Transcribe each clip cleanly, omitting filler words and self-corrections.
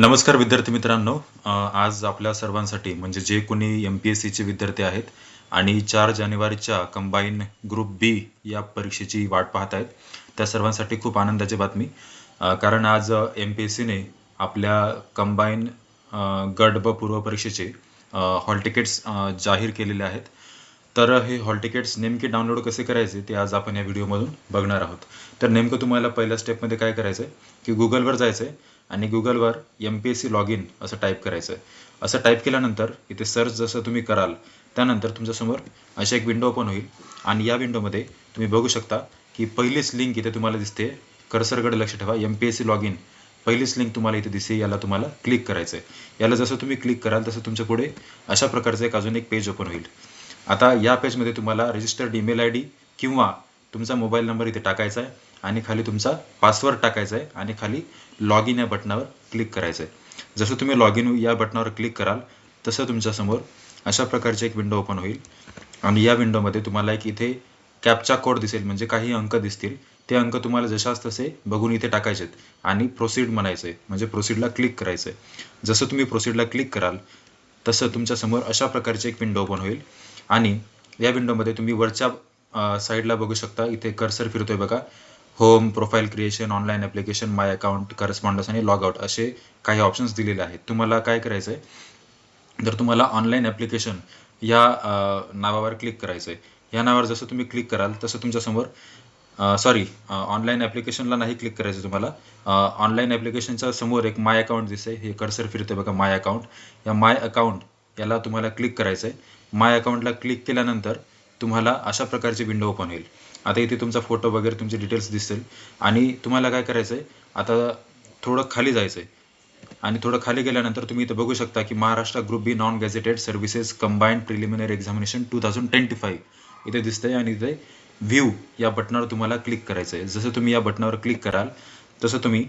नमस्कार विद्यार्थी मित्रांनो. आज आपल्या सर्वांसाठी म्हणजे जे कोणी MPSCचे विद्यार्थी आहेत आणि 4 जानेवारीच्या कंबाईन ग्रुप बी या परीक्षेची वाट पाहत आहेत, त्या सर्वांसाठी खूप आनंदाची बातमी. कारण आज MPSCने आपल्या कंबाईन गट ब पूर्व परीक्षेचे हॉल तिकीट्स जाहीर केलेले आहेत. तर हे हॉल तिकीट्स नेमके डाउनलोड कसे करायचे ते आज आपण या व्हिडिओमधून बघणार आहोत. तर नेमकं तुम्हाला पहिल्या स्टेपमध्ये काय करायचं आहे की गुगलवर जायचं आहे आणि गुगलवर MPSC लॉग इन असं टाईप करायचं आहे. असं टाईप केल्यानंतर इथे सर्च जसं तुम्ही कराल त्यानंतर तुमच्यासमोर अशी एक विंडो ओपन होईल आणि या विंडोमध्ये तुम्ही बघू शकता की पहिलीच लिंक इथे तुम्हाला दिसते. कर्सरकडे लक्ष ठेवा. MPSC लॉग इन पहिलीच लिंक तुम्हाला इथे दिसते. याला तुम्हाला क्लिक करायचं आहे. याला जसं तुम्ही क्लिक कराल तसं तुमच्या पुढे अशा प्रकारचं अजून एक पेज ओपन होईल. आता या पेजमध्ये तुम्हाला रजिस्टर्ड ईमेल ID किंवा तुमचा मोबाईल नंबर इथे टाकायचा आहे आणि खाली तुमचा पासवर्ड टाकायचा आहे आणि खाली लॉग इन या बटनावर क्लिक करायचं आहे. जसं तुम्ही लॉग इन या बटनावर क्लिक कराल तसं तुमच्यासमोर अशा प्रकारची एक विंडो ओपन होईल आणि या विंडोमध्ये तुम्हाला एक इथे कॅप्चा कोड दिसेल, म्हणजे काही अंक दिसतील. ते अंक तुम्हाला जशास तसे बघून इथे टाकायचे आहेत आणि प्रोसीड म्हणायचं आहे, म्हणजे प्रोसीडला क्लिक करायचं आहे. जसं तुम्ही प्रोसीडला क्लिक कराल तसं तुमच्यासमोर अशा प्रकारची एक विंडो ओपन होईल आणि या विंडोमध्ये तुम्ही वरच्या साईडला बघू शकता. इथे कर्सर फिरतोय बघा. Home, profile creation, online application, my account, correspondence आणि लॉग आउट असे काही ऑप्शन्स दिलेले आहेत. तुम्हाला काय करायचं आहे, जर तुम्हाला ऑनलाईन ॲप्लिकेशन या नावावर क्लिक करायचं आहे. या नावावर जसं तुम्ही क्लिक कराल तसं तुमच्यासमोर ऑनलाईन ॲप्लिकेशनला नाही क्लिक करायचं तुम्हाला. ऑनलाईन ॲप्लिकेशनच्या समोर एक माय अकाउंट दिसते. हे कर्सर फिरते बघा, माय अकाउंट. या माय अकाउंट याला तुम्हाला क्लिक करायचं आहे. माय अकाउंटला क्लिक केल्यानंतर तुम्हाला अशा प्रकारची विंडो ओपन होईल. आता इथे तुमचा फोटो वगैरे तुमचे डिटेल्स दिसतील आणि तुम्हाला काय करायचं आहे, आता थोडं खाली जायचं आहे आणि थोडं खाली गेल्यानंतर तुम्ही इथे बघू शकता की Maharashtra group B non gazetted services combined preliminary examination 2025 इथे दिसतंय आणि इथे व्ह्यू या बटनावर तुम्हाला क्लिक करायचं आहे. जसं तुम्ही या बटनावर क्लिक कराल तसं तुम्ही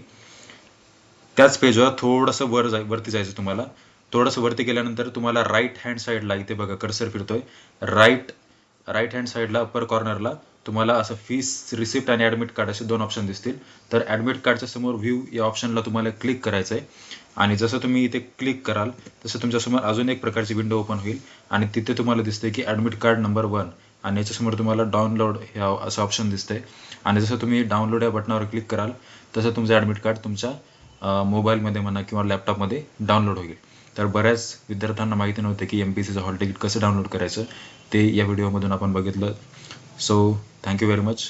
त्याच पेजवर थोडंसं वरती जायचं. तुम्हाला थोडंसं वरती गेल्यानंतर तुम्हाला राईट हँड साईडला इथे बघा कर्सर फिरतोय. राईट हँड साईडला अप्पर कॉर्नरला तुम्हाला असं फीस रिसिप्ट आणि ॲडमिट कार्ड असे 2 ऑप्शन दिसतील. तर ॲडमिट कार्डच्या समोर व्ह्यू या ऑप्शनला तुम्हाला क्लिक करायचं आहे आणि जसं तुम्ही इथे क्लिक कराल तसं तुमच्यासमोर अजून एक प्रकारची विंडो ओपन होईल आणि तिथे तुम्हाला दिसते की ॲडमिट कार्ड नंबर 1 आणि याच्यासमोर तुम्हाला डाउनलोड ह्या असं ऑप्शन दिसतंय आणि जसं तुम्ही डाउनलोड या बटनावर क्लिक कराल तसं तुमचं ॲडमिट कार्ड तुमच्या मोबाईलमध्ये म्हणा किंवा लॅपटॉपमध्ये डाउनलोड होईल. तर बऱ्याच विद्यार्थ्यांना माहिती नव्हते की MPSCचं हॉल तिकीट कसं डाउनलोड करायचं ते या व्हिडिओमधून आपण बघितलं. So thank you very much.